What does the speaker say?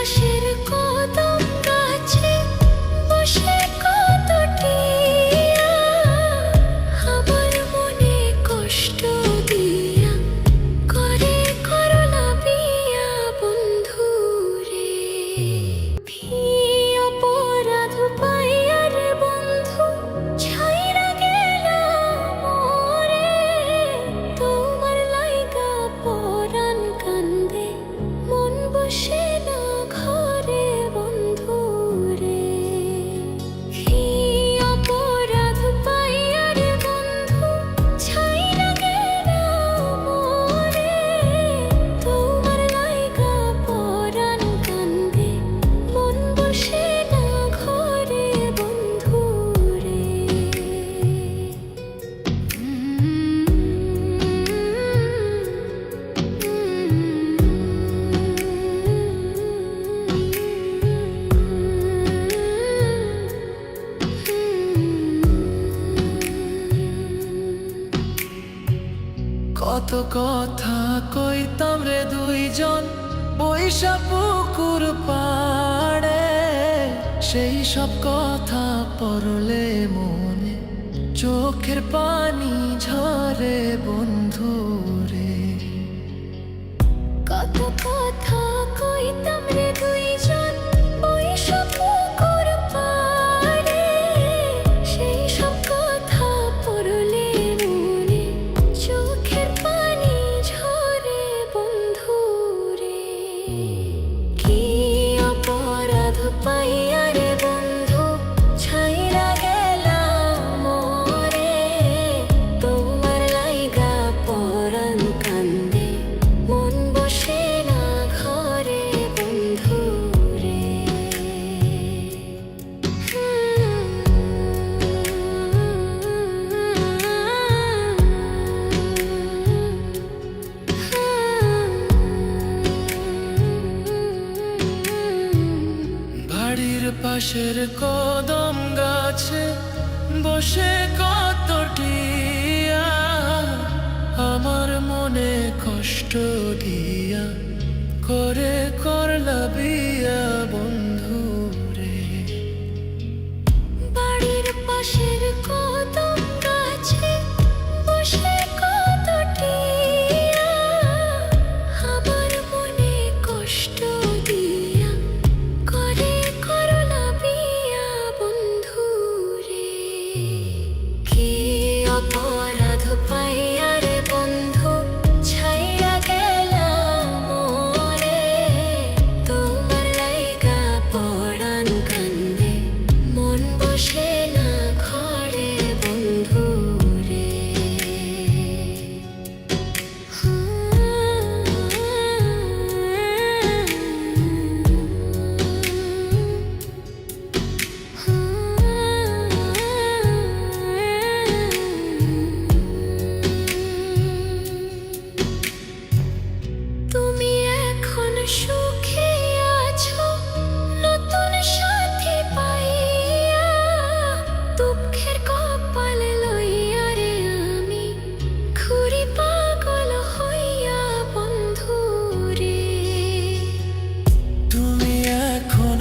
পাশের কদম গাছে বসে কত টিয়া আমার মনে কষ্ট দিয়া করে করলা বিয়া বন্ধু রে। কি অপরাধ পাইয়া রে বন্ধু ছাইরা গেলা মোরে, তোমার লাইগা পরাণ কান্দে মন বসে না ঘরে বন্ধু রে। কি অপরাধ পাইয়া রে বন্ধু ছাইরা গেলা মোরে, তোমার লাইগা পরাণ কান্দে মন বসে না ঘরে বন্ধু রে। কত কথা কইতাম রে দুইজন বৈশা পুকুর পাড়ে, সেই সব কথা পড়লে মনে চোখের পানি ঝরে বন্ধু রে। কত কথা কইতাম রে দুইজন বইসা পুকুর পাড়ে, সেই সব কথা পড়লে মনে চোখের পানি ঝরে বন্ধু রে। কি অপরাধ পাইয়া রে বন্ধু ছাইরা গেলা মোরে, তোমার লাইগা পরাণ কান্দে মন বসে না ঘরে বন্ধু রে। বাড়ির পাশের কদম গাছে বসে কত টিয়া আমার মনে কষ্ট দিয়া করে করলা বিয়া বন্ধু রে। বাড়ির পাশের কদম গাছে বসে কত টিয়া আমার মনে কষ্ট দিয়া করে করলা বিয়া বন্ধু রে। কি অপরাধ পাইয়া রে বন্ধু ছাইরা গেলা মোরে, তোমার লাইগা পরাণ কান্দে মন বসে না ঘরে বন্ধু রে। তুমি এখন সুখে আছো নতুন সাথী পাইয়া, দুঃখের কপাল লইয়া রে আমি ঘুরি পাগল হইয়া বন্ধু রে। তুমি এখন